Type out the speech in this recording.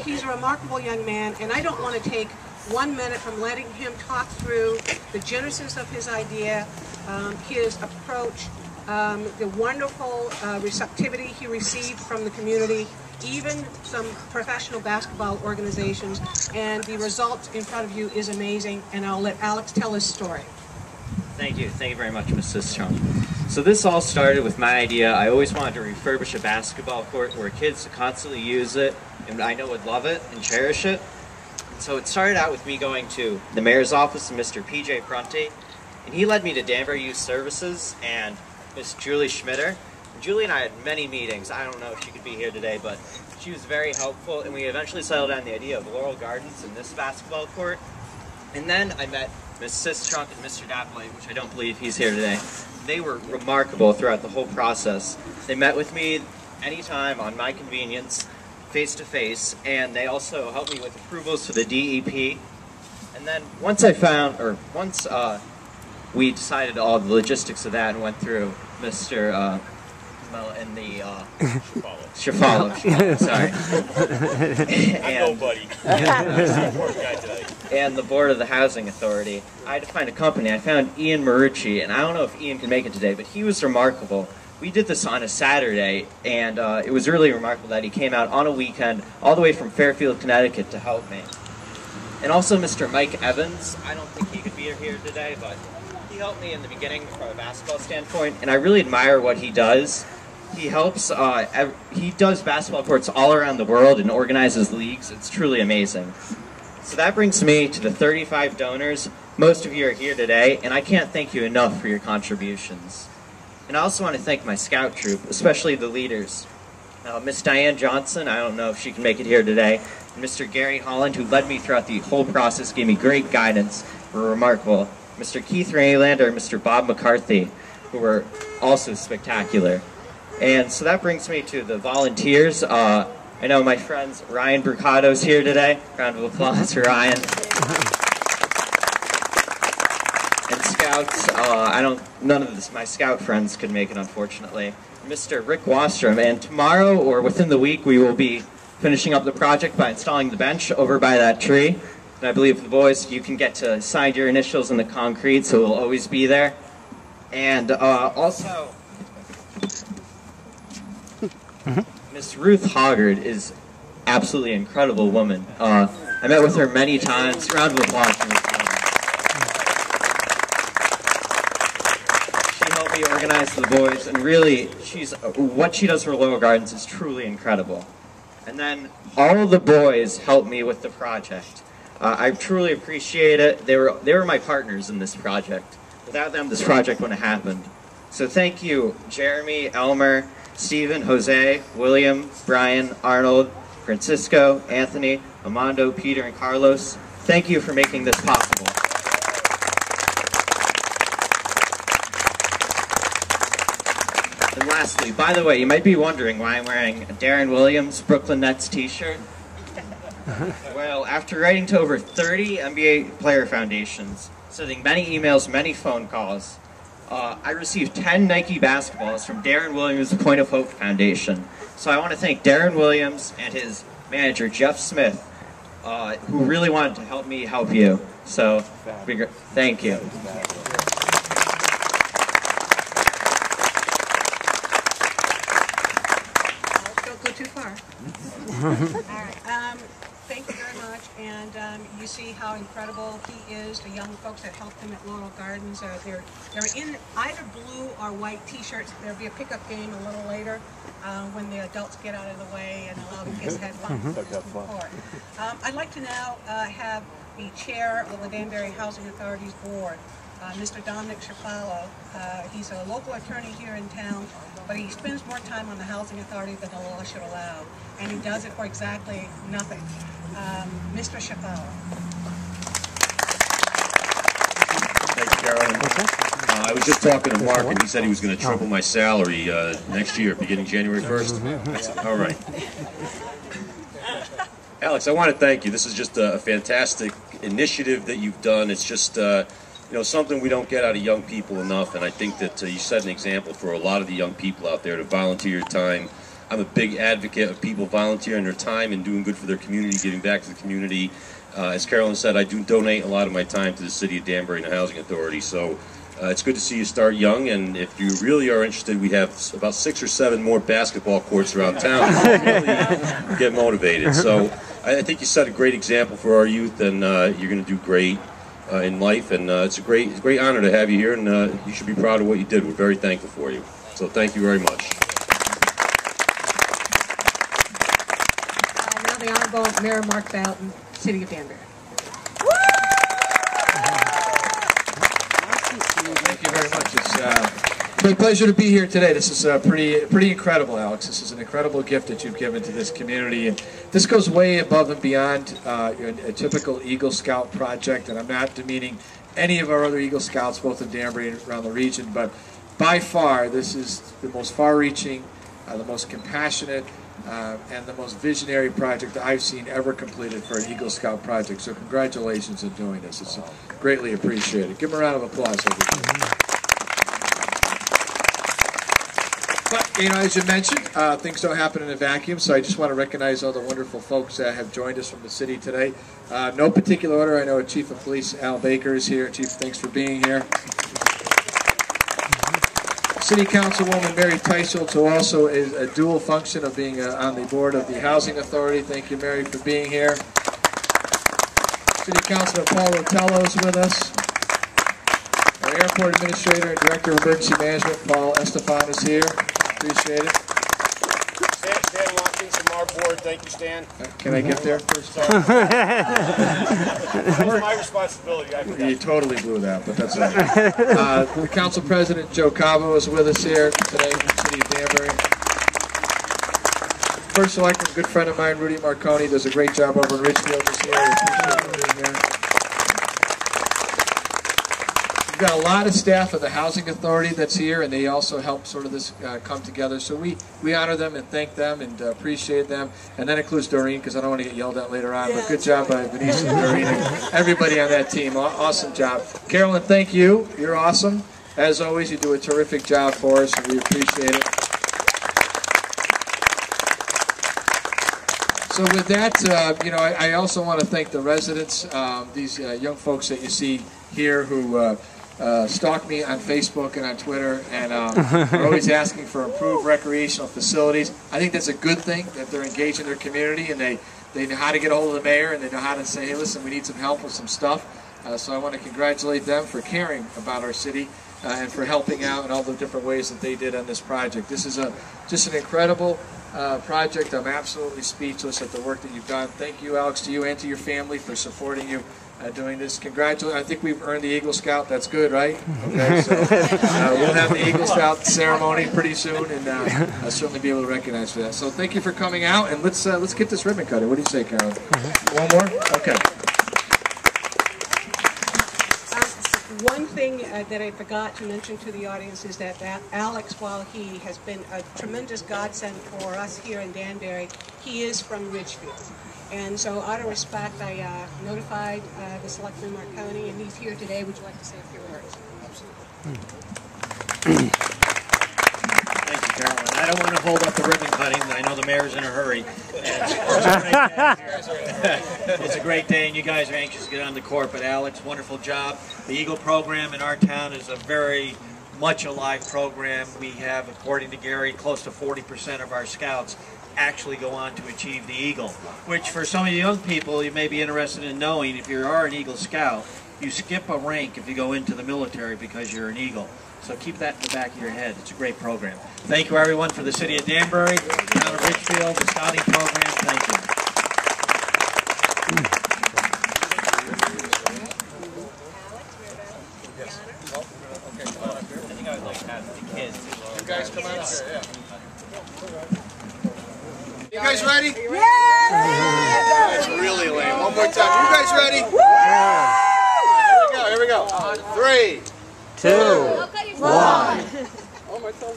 He's a remarkable young man, and I don't want to take 1 minute from letting him talk through the genesis of his idea, his approach, the wonderful receptivity he received from the community, even some professional basketball organizations, and the result in front of you is amazing, and I'll let Alex tell his story. Thank you very much, Mrs. Chung. So this all started with my idea. I always wanted to refurbish a basketball court where kids constantly use it, and I know would love it and cherish it. And so it started out with me going to the mayor's office and Mr. P.J. Prunty, and he led me to Danbury Youth Services and Miss Julie Schmitter. Julie and I had many meetings. I don't know if she could be here today, but she was very helpful, and we eventually settled on the idea of Laurel Gardens in this basketball court. And then I met Mrs. Trunk and Mr. Danbury, which I don't believe he's here today. They were remarkable throughout the whole process. They met with me anytime on my convenience, face to face, and they also helped me with approvals for the DEP. And then once we decided all the logistics of that and went through Mr. and the Shafalo, sorry. And, nobody. And the board of the housing authority. I had to find a company. I found Ian Marucci, and I don't know if Ian can make it today, but he was remarkable. We did this on a Saturday, and it was really remarkable that he came out on a weekend all the way from Fairfield, Connecticut to help me. And also Mr. Mike Evans. I don't think he could be here today, but he helped me in the beginning from a basketball standpoint, and I really admire what he does. He helps, he does basketball courts all around the world and organizes leagues. It's truly amazing. So that brings me to the 35 donors. Most of you are here today, and I can't thank you enough for your contributions. And I also want to thank my scout troop, especially the leaders. Miss Diane Johnson, I don't know if she can make it here today, and Mr. Gary Holland, who led me throughout the whole process, gave me great guidance, were remarkable. Mr. Keith Raylander and Mr. Bob McCarthy, who were also spectacular. And so that brings me to the volunteers. I know my friends Ryan Brucado's here today. Round of applause for Ryan. And scouts, none of this, my scout friends could make it, unfortunately. Mr. Rick Wastrom, and tomorrow or within the week we will be finishing up the project by installing the bench over by that tree. And I believe the boys, you can get to sign your initials in the concrete, so it will always be there. And also, Miss Ruth Hoggard is absolutely incredible woman. I met with her many times. Round of applause for Miss Hoggard. She helped me organize the boys, and really, what she does for Laurel Gardens is truly incredible. And then all of the boys helped me with the project. I truly appreciate it. They were my partners in this project. Without them, this project wouldn't have happened. So thank you, Jeremy, Elmer, Stephen, Jose, William, Brian, Arnold, Francisco, Anthony, Amando, Peter, and Carlos. Thank you for making this possible. And lastly, by the way, you might be wondering why I'm wearing a Darren Williams Brooklyn Nets t-shirt. Well, after writing to over 30 NBA player foundations, sending many emails, many phone calls, I received 10 Nike basketballs from Darren Williams' Point of Hope Foundation. So I want to thank Darren Williams and his manager, Jeff Smith, who really wanted to help me help you. So, thank you. Don't go too far. All right. Thank you very much, and you see how incredible he is. The young folks that helped him at Laurel Gardens, they're in either blue or white t-shirts. There'll be a pickup game a little later when the adults get out of the way and allow the kids to have fun. I'd like to now have the chair of the Danbury Housing Authority's board, Mr. Dominic Shafalo. He's a local attorney here in town, but he spends more time on the Housing Authority than the law should allow, and he does it for exactly nothing. Mr. Shafalo. Thank you, Carolyn. I was just talking to Mark, and he said he was going to triple my salary next year, beginning January 1st. All right. Alex, I want to thank you. This is just a fantastic initiative that you've done. It's just something we don't get out of young people enough, and I think that you set an example for a lot of the young people out there to volunteer your time I'm a big advocate of people volunteering their time and doing good for their community, giving back to the community. As Carolyn said, I do donate a lot of my time to the City of Danbury and the Housing Authority, so it's good to see you start young, and if you really are interested, we have about 6 or 7 more basketball courts around town to really get motivated. So I think you set a great example for our youth, and you're going to do great in life, and it's a great honor to have you here, and you should be proud of what you did. We're very thankful for you. So thank you very much. Now the Honorable Mayor Mark Boughton, City of Danbury. Thank you very much. It's a pleasure to be here today. This is pretty incredible, Alex. This is an incredible gift that you've given to this community, and this goes way above and beyond a typical Eagle Scout project. And I'm not demeaning any of our other Eagle Scouts, both in Danbury and around the region, but by far, this is the most far-reaching, the most compassionate, and the most visionary project that I've seen ever completed for an Eagle Scout project. So congratulations on doing this. It's greatly appreciated. Give them a round of applause, everybody. But, you know, as you mentioned, things don't happen in a vacuum, so I just want to recognize all the wonderful folks that have joined us from the city today. No particular order. I know Chief of Police Al Baker is here. Chief, thanks for being here. City Councilwoman Mary Teicholz, who also is a dual function of being on the board of the Housing Authority. Thank you, Mary, for being here. City Councilor Paul Rotello is with us. Our Airport Administrator and Director of Emergency Management, Paul Estefan, is here. Appreciate it. Stan Watkins from our board. Thank you, Stan. Can I get there first? That was my responsibility. I forgot. You totally blew that, but that's all right. The Council President, Joe Cabo, is with us here today from the City of Danbury. First Selectman, good friend of mine, Rudy Marconi, does a great job over in Richfield this year. Appreciate being here. We've got a lot of staff of the Housing Authority that's here, and they also help sort of this come together. So we honor them and thank them and appreciate them. And that includes Doreen, because I don't want to get yelled at later on. But good job by Denise and Doreen and everybody on that team. Awesome job. Carolyn, thank you. You're awesome. As always, you do a terrific job for us, and we appreciate it. So with that, you know, I also want to thank the residents, these young folks that you see here who stalk me on Facebook and on Twitter, and are always asking for improved recreational facilities. I think that's a good thing, that they're engaged in their community, and they know how to get a hold of the mayor, and they know how to say, hey, listen, we need some help with some stuff. So I want to congratulate them for caring about our city and for helping out in all the different ways that they did on this project. This is just an incredible project. I'm absolutely speechless at the work that you've done. Thank you, Alex, to you and to your family for supporting you doing this. Congratulations. I think we've earned the Eagle Scout. That's good, right? Okay, so we'll have the Eagle Scout ceremony pretty soon, and I'll certainly be able to recognize for that. So thank you for coming out, and let's get this ribbon cutting. What do you say, Carolyn? One more? Okay. One thing that I forgot to mention to the audience is that Alex, while he has been a tremendous godsend for us here in Danbury, he is from Ridgefield. And so out of respect, I notified the Selectman Marconi, and he's here today. Would you like to say a few words? Absolutely. Thank you, Carolyn. I don't want to hold up the ribbon cutting. I know the mayor's in a hurry. It's a great day, and you guys are anxious to get on the court. But Alex, wonderful job. The Eagle program in our town is a very much alive program. We have, according to Gary, close to 40% of our scouts actually go on to achieve the Eagle, which for some of you young people you may be interested in knowing. If you are an Eagle Scout, you skip a rank if you go into the military because you're an Eagle. So keep that in the back of your head. It's a great program. Thank you, everyone, for the City of Danbury, the town of Ridgefield, the scouting program. Thank you. I think I would like to have the kids. You guys come out here, yeah. You guys ready? Yeah! That's really lame. One more time. You guys ready? Yeah. Here we go. 3, 2, 1. Oh, my phone.